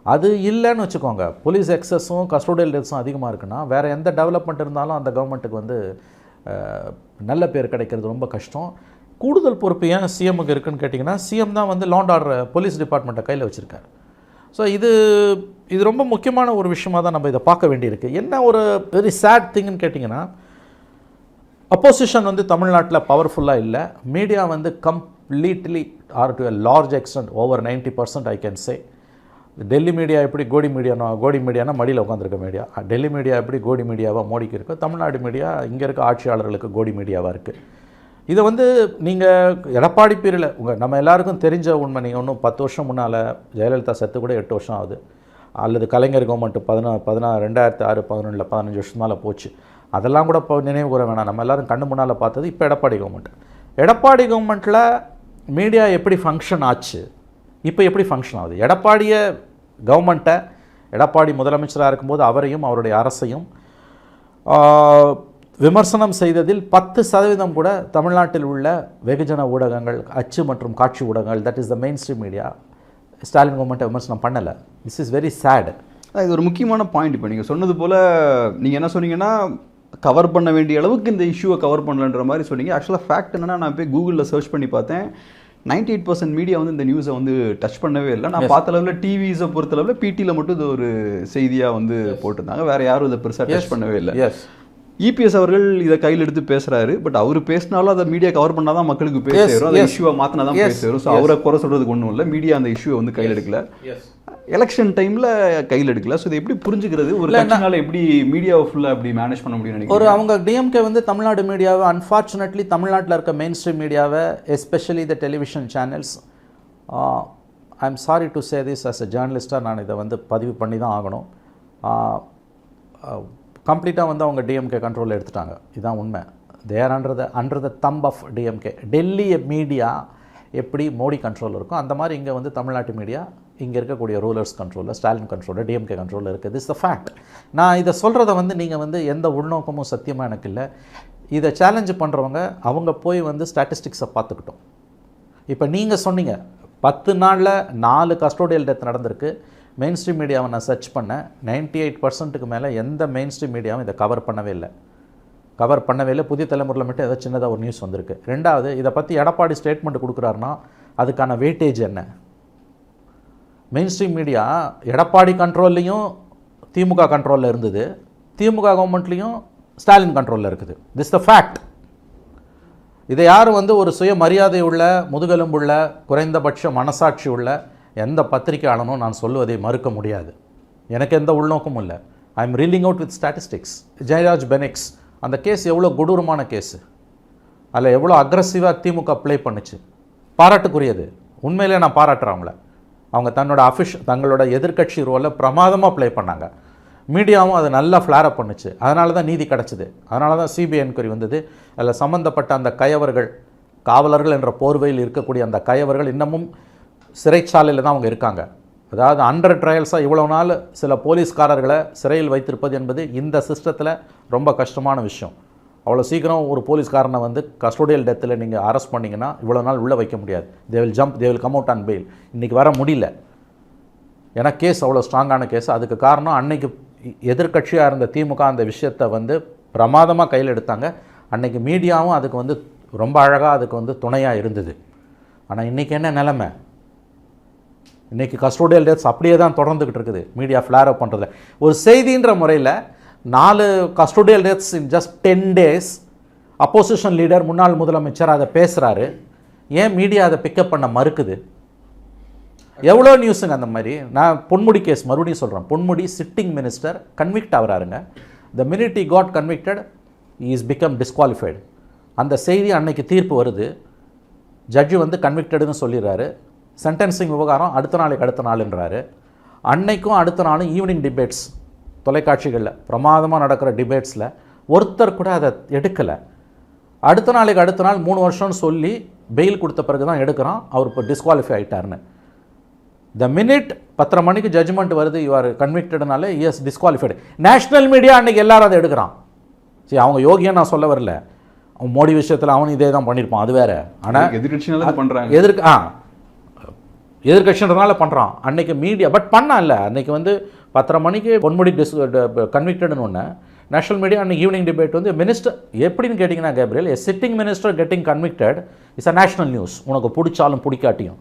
அது இல்லைன்னு வச்சுக்கோங்க, போலீஸ் எக்ஸஸும் கஸ்டோடியல் டெத்ஸும் அதிகமாக இருக்குன்னா வேறு எந்த டெவலப்மெண்ட் இருந்தாலும் அந்த கவர்மெண்ட்டுக்கு வந்து நல்ல பேர் கிடைக்கிறது ரொம்ப கஷ்டம். கூடுதல் பொறுப்பு ஏன் சிஎம்முக்கு இருக்குன்னு கேட்டிங்கன்னா, சிஎம் தான் வந்து லா அண்ட் ஆர்டர் போலீஸ் டிபார்ட்மெண்ட்டை கையில் வச்சுருக்காரு. ஸோ இது ரொம்ப முக்கியமான ஒரு விஷயமாக தான் நம்ம இதை பார்க்க வேண்டியிருக்கு. என்ன ஒரு வெரி சேட் திங்னு கேட்டிங்கன்னா, அப்போசிஷன் வந்து தமிழ்நாட்டில் பவர்ஃபுல்லாக இல்லை. மீடியா வந்து completely or to a large extent over 90% I can say. Delhi media எப்படி கோடி மீடியானா மடியில் உட்காந்துருக்க மீடியா, டெல்லி மீடியா எப்படி கோடி மீடியாவாக மோடிக்கு இருக்குது, தமிழ்நாடு மீடியா இங்கே இருக்க ஆட்சியாளர்களுக்கு கோடி மீடியாவாக இருக்குது. இதை வந்து நீங்கள் எடப்பாடி பீரியடில் நம்ம எல்லாருக்கும் தெரிஞ்ச உண்மை. நீங்கள் ஒன்றும் 10 வருஷம் முன்னால் ஜெயலலிதா செத்து கூட 8 வருஷம் ஆகுது, அல்லது கலைஞர் கவர்மெண்ட்டு 2006 11 15 வருஷம் போச்சு. அதெல்லாம் கூட இப்போ நினைவு கூற வேணாம். நம்ம எல்லோரும் கண்ணு முன்னால் பார்த்தது இப்போ எடப்பாடி கவர்மெண்ட்டில் மீடியா எப்படி ஃபங்க்ஷன் ஆச்சு, இப்போ எப்படி ஃபங்க்ஷன் ஆகுது. எடப்பாடி முதலமைச்சராக இருக்கும்போது அவரையும் அவருடைய அரசையும் விமர்சனம் செய்ததில் 10% கூட தமிழ்நாட்டில் உள்ள வெகுஜன ஊடகங்கள், அச்சு மற்றும் காட்சி ஊடகங்கள், that is the main stream media, Stalin கவர்மெண்ட்டை விமர்சனம் பண்ணலை. This is very sad. இது ஒரு முக்கியமான பாயிண்ட். இப்போ நீங்கள் சொன்னது போல் நீங்கள் என்ன சொன்னீங்கன்னா, கவர் பண்ண வேண்டிய அளவுக்கு இந்த இஷ்யூவை கவர் பண்ணலன்ற மாதிரி சொன்னீங்க. ஆக்சுவலாக ஃபேக்ட் என்னன்னா, நான் போய் கூகுளில் சர்ச் பண்ணி பார்த்தேன், 98% மீடியா வந்து இந்த நியூஸை வந்து டச் பண்ணவே இல்லை. நான் பார்த்த அளவில் டிவிஸை பொறுத்தளவில் பிடியில் மட்டும் இது ஒரு செய்தியாக வந்து போட்டிருந்தாங்க. வேறு யாரும் இதை பெருசாக டச் பண்ணவே இல்லை. இபிஎஸ் அவர்கள் இதை கையில் எடுத்து பேசுறாரு. பட் அவர் பேசினாலும் அதை மீடியா கவர் பண்ணாதான் மக்களுக்கு பேச வரும், அந்த இஷ்யூவை மாற்றினா தான் பேச வரும். ஸோ அவரை குறை சொல்றதுக்கு ஒன்றும் இல்லை. மீடியா அந்த இஷ்யூவை வந்து கையில் எடுக்கல, எலெக்ஷன் டைம்ல கையில் எடுக்கல. ஸோ இதை எப்படி புரிஞ்சுக்கிறது? ஒரு கட்சினால எப்படி மீடியாவை ஃபுல்லாக அப்படி மேனேஜ் பண்ண முடியும்னு நினைக்கிறேன். அவங்க டிஎம்கே வந்து தமிழ்நாடு மீடியாவை, அன்ஃபார்ச்சுனேட்லி தமிழ்நாட்டில் இருக்க மெயின் ஸ்ட்ரீம் மீடியாவை, especially the television channels, I am sorry to say this as a ஜேர்னலிஸ்டாக நான் இதை வந்து பதிவு பண்ணி தான் ஆகணும். கம்ப்ளீட்டாக வந்து அவங்க டிஎம்கே கண்ட்ரோலில் எடுத்துட்டாங்க. இதுதான் உண்மை. They're under the thumb of DMK. Delhi media எப்படி மோடி கண்ட்ரோல் இருக்கும், அந்த மாதிரி இங்கே வந்து தமிழ்நாட்டு மீடியா இங்கே இருக்கக்கூடிய ரூலர்ஸ் கண்ட்ரோலில், ஸ்டாலின் கண்ட்ரோலில், டிஎம்கே கண்ட்ரோலில் இருக்குது. This the fact. நான் இதை சொல்கிறத வந்து நீங்கள் வந்து எந்த உள்நோக்கமும் சத்தியமாக எனக்கு இல்லை. இதை சேலஞ்சு பண்ணுறவங்க அவங்க போய் வந்து ஸ்டாட்டிஸ்டிக்ஸை பார்த்துக்கிட்டோம். இப்போ நீங்கள் சொன்னீங்க 10 நாளில் 4 கஸ்டோடியல் டெத் நடந்திருக்கு. மெயின் ஸ்ட்ரீம் மீடியாவை நான் சர்ச் பண்ணேன், 98%க்கு மேலே எந்த மெயின் ஸ்ட்ரீம் மீடியாவும் இதை கவர் பண்ணவே இல்லை. புதிய தலைமுறையில் மட்டும் ஏதோ சின்னதாக ஒரு நியூஸ் வந்திருக்கு. ரெண்டாவது, இதை பற்றி எடப்பாடி ஸ்டேட்மெண்ட் கொடுக்குறாருன்னா அதுக்கான வெயிட்டேஜ் என்ன? மெயின் ஸ்ட்ரீம் மீடியா எடப்பாடி கண்ட்ரோல்லையும் திமுக கண்ட்ரோலில் இருந்தது, திமுக கவர்மெண்ட்லேயும் ஸ்டாலின் கண்ட்ரோலில் இருக்குது. This the fact. இதை யாரும் வந்து ஒரு சுய மரியாதை உள்ள, முதுகெலும்புள்ள, குறைந்தபட்ச மனசாட்சி உள்ள எந்த பத்திரிகையாளனும் நான் சொல்லுவதை மறுக்க முடியாது. எனக்கு எந்த உள்நோக்கமும் இல்லை. I am reeling out with statistics. Jayaraj Bennix அந்த கேஸ் எவ்வளோ கொடூரமான கேஸு, அதில் எவ்வளோ அக்ரஸிவாக திமுக ப்ளே பண்ணுச்சு, பாராட்டுக்குரியது. உண்மையிலே நான் பாராட்டுறேன் அவங்கள. அவங்க தங்களோட எதிர்க்கட்சி ரோலை பிரமாதமாக ப்ளே பண்ணாங்க. மீடியாவும் அதை நல்லா ஃப்ளாரப் பண்ணுச்சு. அதனால தான் நீதி கிடச்சிது. அதனால தான் சிபிஐ என்கொயரி வந்தது. அதில் சம்மந்தப்பட்ட அந்த கயவர்கள், காவலர்கள் என்ற போர்வையில் இருக்கக்கூடிய அந்த கயவர்கள் இன்னமும் சிறைச்சாலையில் தான் அவங்க இருக்காங்க. அதாவது அண்டர் ட்ரையல்ஸாக இவ்வளோ நாள் சில போலீஸ்காரர்களை சிறையில் வைத்திருப்பது என்பது இந்த சிஸ்டத்தில் ரொம்ப கஷ்டமான விஷயம். அவ்வளோ சீக்கிரம் ஒரு போலீஸ்காரனை வந்து கஸ்டோடியல் டெத்தில் நீங்கள் அரெஸ்ட் பண்ணிங்கன்னா இவ்வளோ நாள் உள்ளே வைக்க முடியாது. They will come out on fail. இன்றைக்கி வர முடியல. ஏன்னா கேஸ் அவ்வளோ ஸ்ட்ராங்கான கேஸ். அதுக்கு காரணம் அன்னைக்கு எதிர்க்கட்சியாக இருந்த திமுக அந்த விஷயத்தை வந்து பிரமாதமாக கையில் எடுத்தாங்க. அன்னைக்கு மீடியாவும் அதுக்கு வந்து ரொம்ப அழகாக அதுக்கு வந்து துணையாக இருந்தது. ஆனால் இன்றைக்கி என்ன நிலைமை? இன்றைக்கி கஸ்டோடியல் டெத்ஸ் அப்படியே தான் தொடர்ந்துக்கிட்டு இருக்குது. மீடியா ஃப்ளார் அப் பண்ணுறதில்ல. ஒரு செய்தின்ற முறையில் 4 custodial deaths in just 10 days. Opposition leader, முன்னாள் முதலமைச்சர் அதை பேசுகிறாரு. ஏன் மீடியா அதை பிக்கப் பண்ண மறுக்குது? எவ்வளோ நியூஸுங்க அந்த மாதிரி. நான் பொன்முடி கேஸ் மறுபடியும் சொல்கிறேன். பொன்முடி சிட்டிங் மினிஸ்டர் கன்விக்ட் ஆகிறாருங்க. The minute he got convicted he is become disqualified. அந்த செய்தி அன்னைக்கு தீர்ப்பு வருது. ஜட்ஜு வந்து கன்விக்டடுன்னு சொல்லிடுறாரு. சென்டென்சிங் விவகாரம் அடுத்த நாளுன்றாரு. அன்னைக்கும் அடுத்த நாளும் ஈவினிங் டிபேட்ஸ் தொலைக்காட்சிகளில் பிரமாதமாக நடக்கிற டிபேட்ஸில் ஒருத்தர் கூட அதை எடுக்கலை. அடுத்த நாள் 3 வருஷம்னு சொல்லி பெயில் கொடுத்த பிறகு தான் எடுக்கிறான். அவர் இப்போ டிஸ்குவாலிஃபை ஆகிட்டார்னு. த மினிட் 10:30 மணிக்கு ஜட்ஜ்மெண்ட் வருது, யூ ஆர் கன்விக்டடுனால எஸ் டிஸ்குவாலிஃபைடு. நேஷனல் மீடியா அன்றைக்கி எல்லாரும் அதை எடுக்கிறான். சரி, அவங்க யோகியை நான் சொல்ல வரல. அவன் மோடி விஷயத்தில் அவன் இதே தான் பண்ணியிருப்பான், அது வேறு. ஆனால் எதிர்கட்சினால பண்ணுறாங்க. எதிர்கட்சின்றதுனால பண்ணுறான். அன்றைக்கி மீடியா பட் பண்ணால் இல்லை. அன்றைக்கி வந்து 10:30 மணிக்கு பொன்முடி கன்விக்டடுன்னு ஒன்று. நேஷனல் மீடியா அன்றைக்கி ஈவினிங் டிபேட் வந்து மினிஸ்டர் எப்படின்னு கேட்டிங்கன்னா, Gabriel, a sitting minister getting convicted is a national news. உனக்கு பிடிச்சாலும் பிடிக்காட்டியும்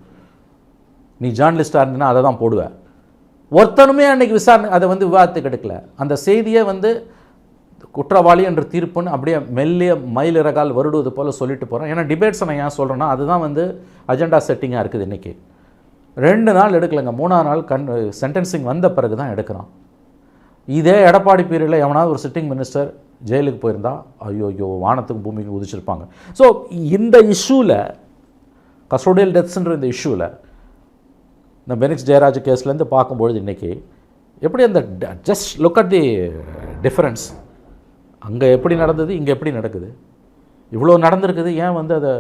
நீ ஜேர்னலிஸ்டாக இருந்தீங்கன்னா அதை தான் போடுவேன். ஒருத்தனுமே அன்றைக்கி விசாரணை அதை வந்து விவாதத்துக்கு எடுக்கல. அந்த செய்தியை வந்து குற்றவாளி என்ற தீர்ப்புன்னு அப்படியே மெல்லிய மயிலிறகால் வருடுவது போல் சொல்லிட்டு போகிறேன். ஏன்னா டிபேட்ஸை நான் ஏன் சொல்கிறேன்னா, அதுதான் வந்து அஜெண்டா செட்டிங்காக இருக்குது. இன்றைக்கி 2 நாள் எடுக்கலைங்க, 3ஆவது நாள் சென்டென்சிங் வந்த பிறகு தான் எடுக்கிறான். இதே எடப்பாடி பீரியடில் எவனாவது ஒரு சிட்டிங் மினிஸ்டர் ஜெயிலுக்கு போயிருந்தா ஐயோ வானத்துக்கு பூமிக்கு உதிச்சிருப்பாங்க. ஸோ இந்த இஷ்யூவில், கஸ்டோடியல் டெத்ஸ்ன்ற இந்த இஷ்யூவில், இந்த பெனிக்ஸ் ஜெயராஜ் கேஸ்லேருந்து பார்க்கும்பொழுது இன்றைக்கி எப்படி அந்த just look at the difference. அங்கே எப்படி நடந்தது, இங்கே எப்படி நடக்குது, இவ்வளோ நடந்திருக்குது. ஏன் வந்து அதை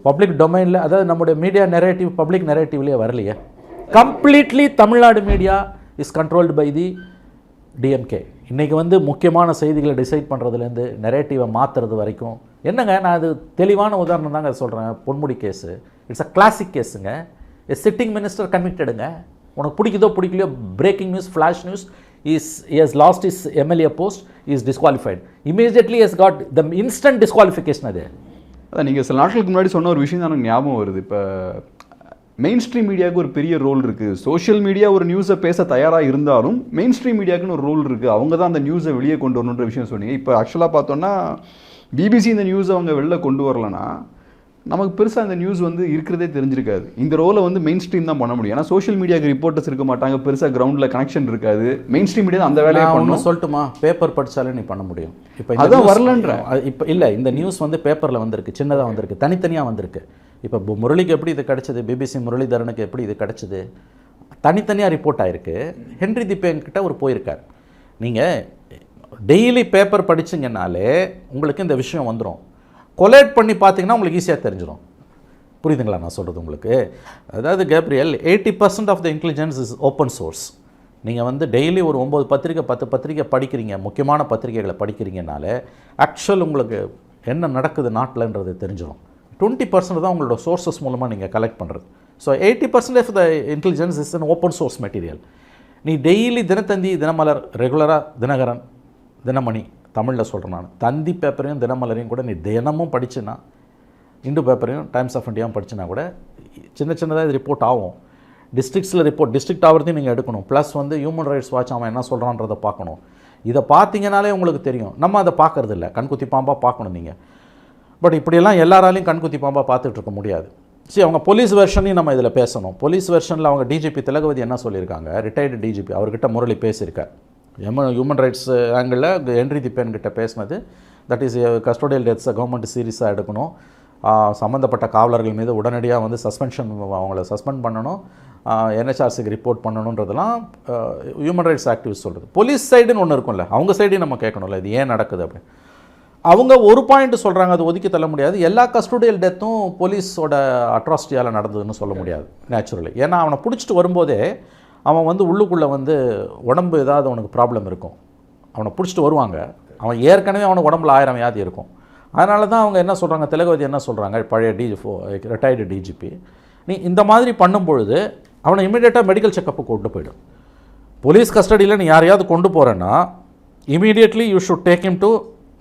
பப்ளிக் டொமைனில், அதாவது நம்முடைய மீடியா நெரேட்டிவ் பப்ளிக் நெரேட்டிவ்லேயே வரலையே. Completely Tamil Nadu media is controlled by the DMK. இன்றைக்கி வந்து முக்கியமான செய்திகளை டிசைட் பண்ணுறதுலேருந்து நெரேட்டிவை மாற்றுறது வரைக்கும் என்னங்க, நான் அது தெளிவான உதாரணம் தாங்க சொல்கிறேன். Ponmudi case it's a classic கேஸுங்க. சிட்டிங் மினிஸ்டர் கன்விக்டடுங்க. உனக்கு பிடிக்குதோ பிடிக்கலையோ, breaking news, flash news, has lost his MLA post, is disqualified. Immediately has got the instant disqualification. அது அதான் நீங்கள் சில நாட்களுக்கு முன்னாடி சொன்ன ஒரு விஷயம் தான் எனக்கு ஞாபகம் வருது. இப்போ மெயின் ஸ்ட்ரீம் மீடியாவுக்கு ஒரு பெரிய ரோல் இருக்குது. சோஷியல் மீடியா ஒரு நியூஸை பேச தயாராக இருந்தாலும் மெயின் ஸ்ட்ரீம் மீடியாவுக்குன்னு ஒரு ரோல் இருக்குது. அவங்க தான் அந்த நியூஸை வெளியே கொண்டு வரணுன்ற விஷயம் சொன்னீங்க. இப்போ ஆக்சுவலாக பார்த்தோன்னா பிபிசி இந்த நியூஸை அவங்க வெளில கொண்டு வரலன்னா நமக்கு பெருசாக அந்த நியூஸ் வந்து இருக்கிறதே தெரிஞ்சிருக்காது. இந்த ரோலை வந்து மெயின் ஸ்ட்ரீம் தான் பண்ண முடியும். ஏன்னா சோஷியல் மீடியாவுக்கு ரிப்போர்ட்டர்ஸ் இருக்க மாட்டாங்க, பெருசாக கிரவுண்டில் கனெக்ஷன் இருக்காது. மெயின் ஸ்ட்ரீம் மீடியா அந்த வேலையை பண்ணணும். சொல்லட்டுமா, பேப்பர் படித்தாலே நீ பண்ண முடியும். இப்போ அதான் வரலன்ற இப்போ இல்லை, இந்த நியூஸ் வந்து பேப்பரில் வந்திருக்கு, சின்னதாக வந்திருக்கு, தனித்தனியாக வந்திருக்கு. இப்போ முரளிக்கு எப்படி இது கிடச்சிது, பிபிசி முரளிதரனுக்கு எப்படி இது கிடச்சிது, தனித்தனியாக ரிப்போர்ட் ஆகிருக்கு. ஹென்ரி திப்பேங்கிட்ட ஒரு போயிருக்கார். நீங்கள் டெய்லி பேப்பர் படிச்சிங்கனாலே உங்களுக்கு இந்த விஷயம் வந்துடும். கொலேட் பண்ணி பார்த்தீங்கன்னா உங்களுக்கு ஈஸியாக தெரிஞ்சிடும். புரியுதுங்களா நான் சொல்கிறது உங்களுக்கு? அதாவது Gabriel, 80% of the intelligence is open source. நீங்கள் வந்து டெய்லி ஒரு 9 பத்திரிக்கை 10 பத்திரிக்கை படிக்கிறீங்க, முக்கியமான பத்திரிகைகளை படிக்கிறீங்கனாலே ஆக்சுவல் உங்களுக்கு என்ன நடக்குது நாட்டில்ன்றது தெரிஞ்சிடும். 20% தான் உங்களோட சோர்ஸஸ் மூலமாக நீங்கள் கலெக்ட் பண்ணுறது. So 80% of the intelligence is an open source material. நீ டெய்லி தினத்தந்தி, தினமலர், ரெகுலராக தினகரன், தினமணி, தமிழில் சொல்கிறேன் நான், தந்தி பேப்பரையும் தினமலரையும் கூட நீ தினமும் படிச்சுன்னா, இந்து பேப்பரையும் டைம்ஸ் ஆஃப் இந்தியாவும் படிச்சுன்னா கூட சின்ன சின்னதாக இது ரிப்போர்ட் ஆகும். டிஸ்ட்ரிக்ஸில் ரிப்போர்ட், டிஸ்ட்ரிக்ட் ஆகிறதையும் நீங்கள் எடுக்கணும். ப்ளஸ் வந்து ஹியூமன் ரைட்ஸ் வாட்ச் அவன் என்ன சொல்கிறான்றதை பார்க்கணும். இதை பார்த்தீங்கனாலே உங்களுக்கு தெரியும். நம்ம அதை பார்க்கறது இல்லை, கண்குத்தி பாம்பாக பார்க்கணும் நீங்கள். பட் இப்படியெல்லாம் எல்லாராலையும் கண்குத்தி பாம்பாக பார்த்துட்டு இருக்க முடியாது. சரி, அவங்க போலீஸ் வெர்ஷனையும் நம்ம இதில் பேசணும். போலீஸ் வெர்ஷனில் அவங்க டிஜிபி திலகவதி என்ன சொல்லியிருக்காங்க, ரிட்டையர்டு டிஜிபி, அவர்கிட்ட முரளி பேசியிருக்கார். ஹியூமன் ரைட்ஸ் ஆங்கிளில் ஹென்ரி திப்பேன் கிட்ட பேசினது, தட் இஸ் கஸ்டோடியல் டெத்ஸை கவர்மெண்ட் சீரியஸாக எடுக்கணும், சம்மந்தப்பட்ட காவலர்கள் மீது உடனடியாக வந்து சஸ்பென்ஷன், அவங்கள சஸ்பெண்ட் பண்ணணும், என்ஹெச்ஆர்சிக்கு ரிப்போர்ட் பண்ணணுன்றதெல்லாம் ஹியூமன் ரைட்ஸ் ஆக்டிவிஸ்ட் சொல்கிறது. போலீஸ் சைடுன்னு ஒன்று இருக்கும்ல, அவங்க சைடையும் நம்ம கேட்கணும்ல, இது ஏன் நடக்குது அப்படின்னு. அவங்க ஒரு பாயிண்ட் சொல்கிறாங்க, அது ஒதுக்கி தள்ள முடியாது. எல்லா கஸ்டோடியல் டெத்தும் போலீஸோட அட்ராசிட்டியால் நடந்ததுன்னு சொல்ல முடியாது நேச்சுரலி. ஏன்னா அவனை பிடிச்சிட்டு வரும்போதே அவன் வந்து உள்ளுக்குள்ளே வந்து உடம்பு ஏதாவது அவனுக்கு ப்ராப்ளம் இருக்கும். அவனை பிடிச்சிட்டு வருவாங்க, அவன் ஏற்கனவே அவனுக்கு உடம்புல 1000 வியாதி இருக்கும். அதனால தான் அவங்க என்ன சொல்கிறாங்க, திலகவதி என்ன சொல்கிறாங்க, பழைய ரிட்டையர்டு டிஜிபி, நீ இந்த மாதிரி பண்ணும்பொழுது அவனை இமீடியட்டாக மெடிக்கல் செக்கப்புக்கு கொண்டு போய்டும். போலீஸ் கஸ்டடியில் நீ யாரையாவது கொண்டு போகிறேன்னா immediately you should take him to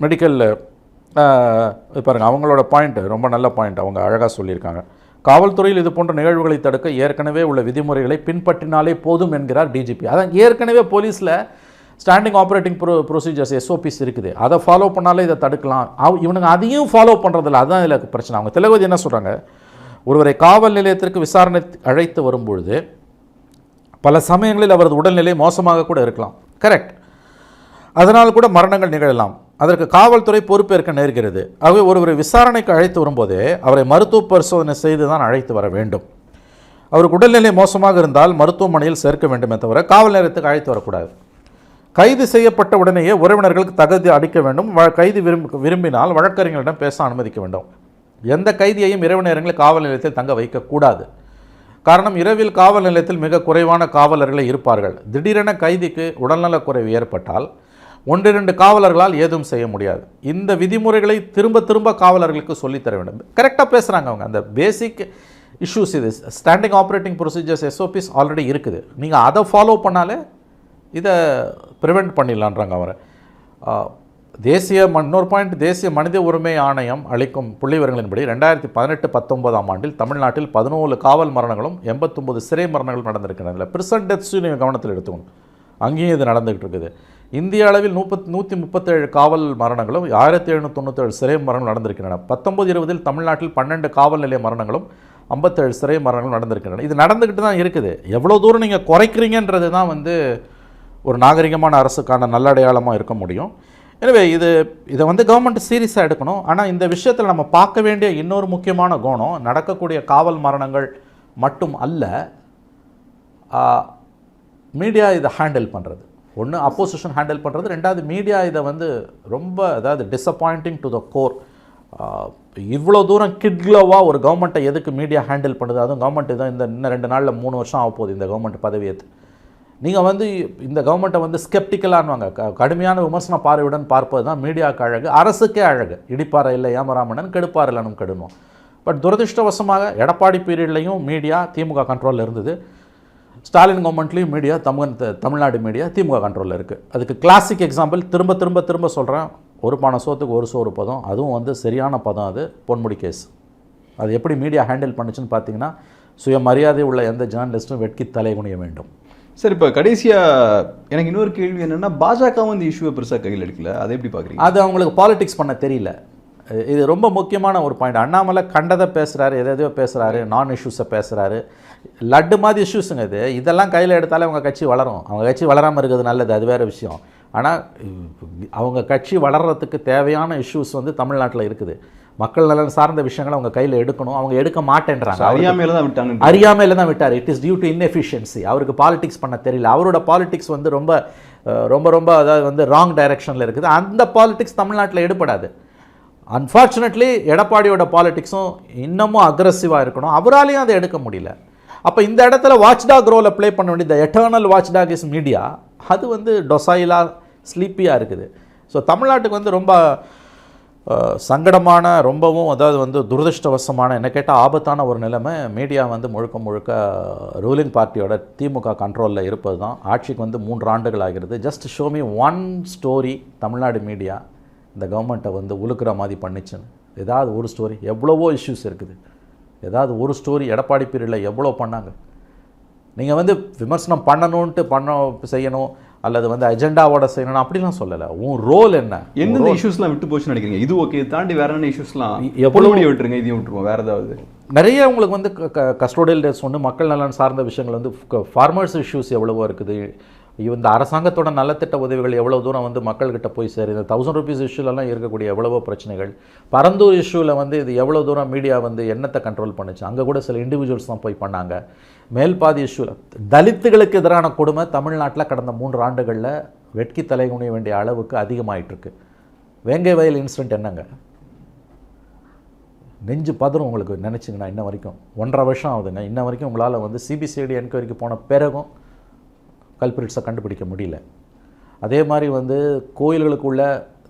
medical. பாருங்கள், அவங்களோட பாயிண்ட் ரொம்ப நல்ல பாயிண்ட், அவங்க அழகாக சொல்லியிருக்காங்க. காவல்துறையில் இது போன்ற நிகழ்வுகளை தடுக்க ஏற்கனவே உள்ள விதிமுறைகளை பின்பற்றினாலே போதும் என்கிறார் டிஜிபி. அதான் ஏற்கனவே போலீஸில் ஸ்டாண்டிங் ஆப்ரேட்டிங் ப்ரொசீஜர்ஸ் எஸ்ஓபிஸ் இருக்குது, அதை ஃபாலோ பண்ணாலே இதை தடுக்கலாம். இவனுங்க அதையும் ஃபாலோ பண்ணுறதில்ல, அதுதான் இதில் பிரச்சனை. அவங்க திலகவதி என்ன சொல்கிறாங்க, ஒருவரை காவல் நிலையத்திற்கு விசாரணை அழைத்து வரும்பொழுது பல சமயங்களில் அவரது உடல்நிலை மோசமாக கூட இருக்கலாம், கரெக்ட், அதனால் கூட மரணங்கள் நிகழலாம், அதற்கு காவல்துறை பொறுப்பேற்க நேர்கிறது. ஆகவே ஒருவரை விசாரணைக்கு அழைத்து வரும்போதே அவரை மருத்துவ பரிசோதனை செய்து தான் அழைத்து வர வேண்டும். அவருக்கு உடல்நிலை மோசமாக இருந்தால் மருத்துவமனையில் சேர்க்க வேண்டுமே தவிர காவல் நிலையத்துக்கு அழைத்து வரக்கூடாது. கைது செய்யப்பட்ட உடனேயே உறவினர்களுக்கு தகுதி அளிக்க வேண்டும். கைது விரும்பினால் வழக்கறிஞர்களிடம் பேச அனுமதிக்க வேண்டும். எந்த கைதியையும் இரவு நேரங்களில் காவல் நிலையத்தில் தங்க வைக்கக்கூடாது. காரணம், இரவில் காவல் நிலையத்தில் மிக குறைவான காவலர்களே இருப்பார்கள். திடீரென கைதிக்கு உடல்நலக் குறைவு ஏற்பட்டால் 1-2 காவலர்களால் ஏதும் செய்ய முடியாது. இந்த விதிமுறைகளை திரும்ப திரும்ப காவலர்களுக்கு சொல்லித்தர வேண்டும். கரெக்டாக பேசுகிறாங்க அவங்க. அந்த பேசிக் இஷ்யூஸ் இது. Standing operating procedures SOPs already இருக்குது, நீங்கள் அதை ஃபாலோ பண்ணாலே இதை ப்ரிவெண்ட் பண்ணிடலான்றாங்க அவரை. இன்னொரு பாயிண்ட், தேசிய மனித உரிமை ஆணையம் அளிக்கும் புள்ளிவிவரங்களின்படி 2018-19 ஆண்டில் தமிழ்நாட்டில் 14 காவல் மரணங்களும் 89 சிறை மரணங்களும் நடந்திருக்கின்றன. இதில் பிரிசன் டெத்ஸும் நீங்கள் கவனத்தில் எடுத்துக்கணும், அங்கேயும் இது நடந்துகிட்டு இருக்குது. இந்திய அளவில் 137 காவல் மரணங்களும் 1797 சிறை மரணங்களும் நடந்திருக்கின்றன. 19-20 தமிழ்நாட்டில் 12 காவல் நிலைய மரணங்களும் 57 சிறை மரணங்களும் நடந்திருக்கின்றன. இது நடந்துக்கிட்டு தான் இருக்குது. எவ்வளோ தூரம் நீங்கள் குறைக்கிறீங்கன்றது தான் வந்து ஒரு நாகரிகமான அரசுக்கான நல்ல அடையாளமாக இருக்க முடியும். எனவே இதை வந்து கவர்மெண்ட் சீரியஸாக எடுக்கணும். ஆனால் இந்த விஷயத்தில் நம்ம பார்க்க வேண்டிய இன்னொரு முக்கியமான கோணம், நடக்கக்கூடிய காவல் மரணங்கள் மட்டும் அல்ல, மீடியா இதை ஹேண்டில் பண்ணுறது. ஒன்று அப்போசிஷன் ஹேண்டில் பண்ணுறது, ரெண்டாவது மீடியா இதை வந்து ரொம்ப அதாவது டிஸப்பாயிண்டிங் டு த கோர். இவ்வளோ தூரம் கிட்லோவாக ஒரு கவர்மெண்ட்டை எதுக்கு மீடியா ஹேண்டில் பண்ணுது? அதுவும் கவர்மெண்ட் இதான் இன்னும் 2 நாளில் 3 வருஷம் ஆக போகுது இந்த கவர்மெண்ட் பதவியேற்று. நீங்கள் வந்து இந்த கவர்மெண்ட்டை வந்து ஸ்கெப்டிக்கலான்வாங்க, கடுமையான விமர்சன பார்வையுடன் பார்ப்பது தான் மீடியாவுக்கு அழகு, அரசுக்கே அழகு. இடிப்பாறை இல்லை ஏமராமணன், கெடுப்பார் இல்லைனும் கெடுனோம். பட் துரதிருஷ்டவசமாக எடப்பாடி பீரியட்லையும் மீடியா திமுக கண்ட்ரோலில் இருந்தது, ஸ்டாலின் கவர்மெண்ட்லேயும் மீடியா தமிழ்நாடு மீடியா திமுக கண்ட்ரோலில் இருக்குது. அதுக்கு கிளாசிக் எக்ஸாம்பிள் திரும்ப திரும்ப திரும்ப சொல்கிறேன், ஒரு பானை சோத்துக்கு ஒரு சோறு பதம், அதுவும் வந்து சரியான பதம். அது பொன்முடி கேஸ். அது எப்படி மீடியா ஹேண்டில் பண்ணுச்சுன்னு பார்த்தீங்கன்னா, சுயமரியாதை உள்ள எந்த ஜேர்னலிஸ்ட்டும் வெட்கி தலைகுனிய வேண்டும். சார், இப்போ கடைசியாக எனக்கு இன்னொரு கேள்வி என்னென்னா, பாஜகவும் இந்த இஷ்யூவை பெருசாக கையில் எடுக்கல, அதை எப்படி பார்க்குறீங்க? அது அவங்களுக்கு பாலிடிக்ஸ் பண்ண தெரியல. இது ரொம்ப முக்கியமான ஒரு பாயிண்ட். அண்ணாமலை கண்டதை பேசுகிறாரு, எதையோ பேசுகிறாரு, நான் இஷ்யூஸை பேசுகிறாரு, லட்டு மாதிரி இஷ்யூஸுங்க இது. இதெல்லாம் கையில் எடுத்தாலே அவங்க கட்சி வளரும். அவங்க கட்சி வளராமல் இருக்கிறது நல்லது, அது வேறு விஷயம். ஆனால் அவங்க கட்சி வளர்கிறதுக்கு தேவையான இஷ்யூஸ் வந்து தமிழ்நாட்டில் இருக்குது. மக்கள் நலன் சார்ந்த விஷயங்களை அவங்க கையில் எடுக்கணும், அவங்க எடுக்க மாட்டேன்றாங்க. அறியாமையில் தான் விட்டாங்க, அறியாமையில் தான் விட்டார். It is due to inefficiency. அவருக்கு பாலிடிக்ஸ் பண்ண தெரியல. அவரோட பாலிடிக்ஸ் வந்து ரொம்ப ரொம்ப ரொம்ப அதாவது வந்து ராங் டைரக்ஷனில் இருக்குது. அந்த பாலிடிக்ஸ் தமிழ்நாட்டில் எடுபடாது. அன்ஃபார்ச்சுனேட்லி எடப்பாடியோட பாலிடிக்ஸும் இன்னமும் அக்ரெசிவாக இருக்கணும், அவராலையும் அதை எடுக்க முடியல. அப்போ இந்த இடத்துல வாட்ச்டாக் ரோலை ப்ளே பண்ண வேண்டியது எட்டர்னல் வாட்ச்டாக் இஸ் மீடியா. அது வந்து டொசைலாக ஸ்லீப்பியாக இருக்குது. ஸோ தமிழ்நாட்டுக்கு வந்து ரொம்ப சங்கடமான, ரொம்பவும் அதாவது வந்து துரதிருஷ்டவசமான, என்ன கேட்டால் ஆபத்தான ஒரு நிலைமை. மீடியா வந்து முழுக்க முழுக்க ரூலிங் பார்ட்டியோட திமுக கண்ட்ரோலில் இருப்பது தான். ஆட்சிக்கு வந்து 3 ஆண்டுகள் ஆகிறது. Just show me one story Tamil Nadu media இந்த கவர்மெண்ட்டை வந்து உழுக்கிற மாதிரி பண்ணிச்சுன்னு. ஏதாவது ஒரு ஸ்டோரி. எவ்வளவோ இஷ்யூஸ் இருக்குது, ஏதாவது ஒரு ஸ்டோரி எடப்பாடி பீரியடில் எவ்வளோ பண்ணாங்க. நீங்கள் வந்து விமர்சனம் பண்ணணுன்ட்டு செய்யணும், அல்லது வந்து அஜெண்டாவோட செய்யணும் அப்படிலாம் சொல்லலை. உன் ரோல் என்ன? எந்தெந்த இஷ்யூஸ்லாம் விட்டு போச்சுன்னு நினைக்கிறீங்க? இது ஓகே, தாண்டி வேற என்ன இஷ்யூஸ்லாம் எவ்வளோ விட்டுருங்க, இதையும் விட்டுருவோம், வேறு ஏதாவது நிறைய உங்களுக்கு வந்து கஸ்டோடியல் டேஸ் ஒன்று, மக்கள் நலன் சார்ந்த விஷயங்கள் வந்து ஃபார்மர்ஸ் இஷ்யூஸ் எவ்வளவோ இருக்குது. இந்த அரசாங்கத்தோட நலத்திட்ட உதவிகள் எவ்வளோ தூரம் வந்து மக்கள்கிட்ட போய் சேரு. இந்த 1000 ரூபீஸ் இஷ்யூலலாம் இருக்கக்கூடிய எவ்வளவோ பிரச்சனைகள். பரந்தூர் இஷ்யூவில் வந்து இது எவ்வளோ தூரம் மீடியா வந்து எண்ணத்தை கண்ட்ரோல் பண்ணுச்சு. அங்கே கூட சில இண்டிவிஜுவல்ஸ் தான் போய் பண்ணாங்க. மேல்பாதி இஷ்யூவில் தலித்துகளுக்கு எதிரான கொடுமை தமிழ்நாட்டில் கடந்த 3 ஆண்டுகளில் வெட்கி தலைகுனிய வேண்டிய அளவுக்கு அதிகமாகிட்டுருக்கு. வேங்கை வயல் இன்சிடென்ட் என்னங்க, நெஞ்சு பதறும் உங்களுக்கு நினச்சிங்கன்னா. இன்ன வரைக்கும் 1.5 வருஷம் ஆகுதுங்க. இன்ன வரைக்கும் உங்களால் வந்து சிபிசிஐடி என்கொயரிக்கு போன பிறகும் கல்பிரிட்ஸை கண்டுபிடிக்க முடியல. அதே மாதிரி வந்து கோயில்களுக்குள்ள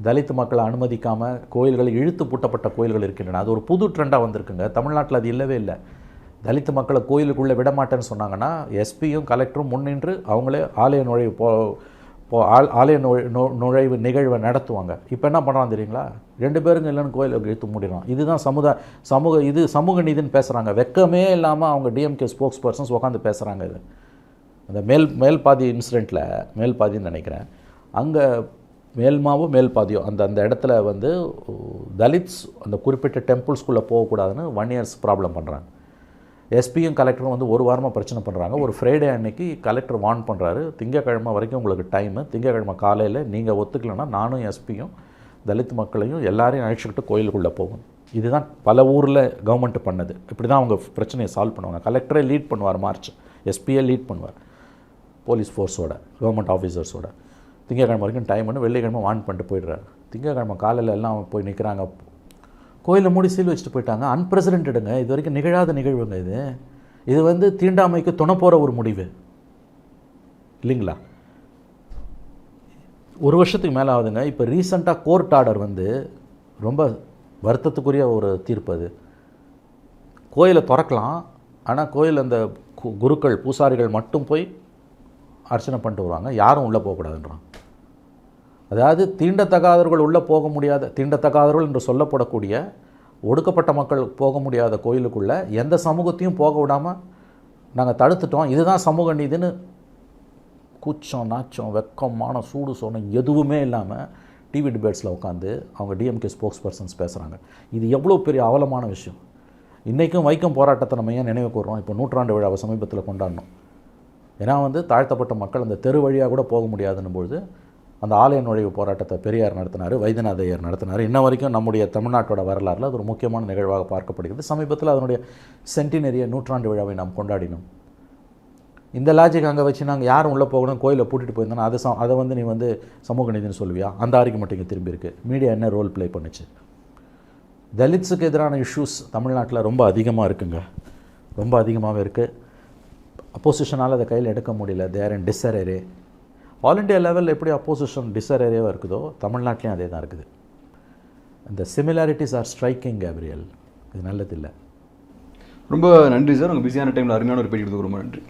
தலித் மக்களை அனுமதிக்காமல் கோயில்கள் இழுத்து பூட்டப்பட்ட கோயில்கள் இருக்கின்றன. அது ஒரு புது ட்ரெண்டாக வந்திருக்குங்க. தமிழ்நாட்டில் அது இல்லவே இல்லை. தலித் மக்களை கோயிலுக்குள்ளே விடமாட்டேன்னு சொன்னாங்கன்னா எஸ்பியும் கலெக்டரும் முன்னின்று அவங்களே ஆலய நுழைவு நிகழ்வை நடத்துவாங்க. இப்போ என்ன பண்ணுறான் தெரியுங்களா? 2 பேருங்க இல்லைன்னு கோயிலுக்கு இழுத்து மூடிடுறான். இதுதான் சமூக நீதினு பேசுகிறாங்க. வெக்கமே இல்லாமல் அவங்க டிஎம்கே ஸ்போக்ஸ் பர்சன்ஸ் உட்காந்து பேசுகிறாங்க. இது அந்த மேல்பாதி இன்சிடெண்ட்டில், மேல்பாதின்னு நினைக்கிறேன், அங்கே மேல்பாதியோ அந்த இடத்துல வந்து தலித்ஸ் அந்த குறிப்பிட்ட டெம்பிள்ஸ்குள்ளே போகக்கூடாதுன்னு 1 இயர்ஸ் ப்ராப்ளம் பண்ணுறாங்க. எஸ்பியும் கலெக்டரும் வந்து 1 வாரமாக பிரச்சனை பண்ணுறாங்க. ஒரு ஃப்ரைடே அன்னைக்கு கலெக்டர் வார்ன் பண்ணுறாரு, திங்கக்கிழமை வரைக்கும் உங்களுக்கு டைமு, திங்கக்கிழமை காலையில் நீங்கள் ஒத்துக்கலைன்னா நானும் எஸ்பியும் தலித் மக்களையும் எல்லாரையும் அழைச்சிக்கிட்டு கோயிலுக்குள்ளே போகும். இதுதான் பல ஊரில் கவர்மெண்ட் பண்ணது. இப்படி தான் அவங்க பிரச்சனையை சால்வ் பண்ணுவாங்க. கலெக்டரே லீட் பண்ணுவார் மார்ச், எஸ்பியை லீட் பண்ணுவார் போலீஸ் ஃபோர்ஸோட, கவர்மெண்ட் ஆஃபீஸர்ஸோட. திங்கக்கிழமை வரைக்கும் டைம்னு வெள்ளிக்கிழமை வார்ன் பண்ணிட்டு போயிடுறாரு. திங்கக்கிழமை காலையில் எல்லாம் போய் நிற்கிறாங்க. கோயிலை மூடி சீல் வச்சுட்டு போயிட்டாங்க. அன்பிரசிடென்ட்டுங்க, இது வரைக்கும் நிகழாத நிகழ்வுங்க. இது வந்து தீண்டாமைக்கு துணை போகிற ஒரு முடிவு இல்லைங்களா? 1 வருஷத்துக்கு மேலே ஆகுதுங்க. இப்போ ரீசெண்டாக கோர்ட் ஆர்டர் வந்து ரொம்ப வருத்தத்துக்குரிய ஒரு தீர்ப்பு. அது கோயிலை திறக்கலாம், ஆனால் கோயில் அந்த குருக்கள் பூசாரிகள் மட்டும் போய் அர்ச்சனை பண்ணிட்டு வருவாங்க, யாரும் உள்ளே போகக்கூடாதுன்றான். அதாவது தீண்டத்தகாதவர்கள் உள்ளே போக முடியாத, தீண்டத்தகாதவர்கள் என்று சொல்லப்படக்கூடிய ஒடுக்கப்பட்ட மக்கள் போக முடியாத கோயிலுக்குள்ளே எந்த சமூகத்தையும் போக விடாமல் நாங்கள் தடுத்துட்டோம். இதுதான் சமூக நீதினு கூச்சம் நாச்சம் வெக்கமான சூடு சொன்ன எதுவுமே இல்லாமல் டிவி டிபேட்ஸில் உட்காந்து அவங்க டிஎம்கே ஸ்போக்ஸ் பர்சன்ஸ் பேசுகிறாங்க. இது எவ்வளோ பெரிய அவலமான விஷயம். இன்றைக்கும் வைக்கம் போராட்டத்தை நம்ம ஏன் நினைவு கூறுறோம்? இப்போ 100ஆண்டு விழாவை சமீபத்தில் கொண்டாடணும். ஏன்னா வந்து தாழ்த்தப்பட்ட மக்கள் அந்த தெரு வழியாக கூட போக முடியாதுன்னும் பொழுது அந்த ஆலய நுழைவு போராட்டத்தை பெரியார் நடத்தினார், வைத்தியநாத ஐயர் நடத்தினார். இன்ன வரைக்கும் நம்முடைய தமிழ்நாட்டோட வரலாறில் அது ஒரு முக்கியமான நிகழ்வாக பார்க்கப்படுகிறது. சமீபத்தில் அதனுடைய சென்டினரிய நூற்றாண்டு விழாவை நாம் கொண்டாடினோம். இந்த லாஜிக் அங்கே வச்சு நாங்கள் யாரும் உள்ளே போகணும், கோயிலை பூட்டிட்டு போயிருந்தோன்னா அதை வந்து நீ வந்து சமூக நீதினு சொல்லுவியா? அந்த ஆர்குமெண்ட் இங்கே திரும்பி இருக்குது. மீடியா என்ன ரோல் ப்ளே பண்ணுச்சு? தலித்ஸுக்கு எதிரான இஷ்யூஸ் தமிழ்நாட்டில் ரொம்ப அதிகமாக இருக்குங்க, ரொம்ப அதிகமாகவே இருக்குது. அப்போசிஷனால் அதை கையில் எடுக்க முடியல. தேர் இன் டிஸ்அரே. ஆல் இண்டியா லெவலில் எப்படி அப்போசிஷன் டிஸ்அரேவாக இருக்குதோ தமிழ்நாட்டிலையும் அதே தான் இருக்குது. இந்த சிமிலாரிட்டிஸ் ஆர் ஸ்ட்ரைக்கிங் கேப்ரியல். இது நல்லதில்லை. ரொம்ப நன்றி சார், உங்கள் பிஸியான டைமில் அருமையான ஒரு பேட்டி கொடுத்து ரொம்ப நன்றி.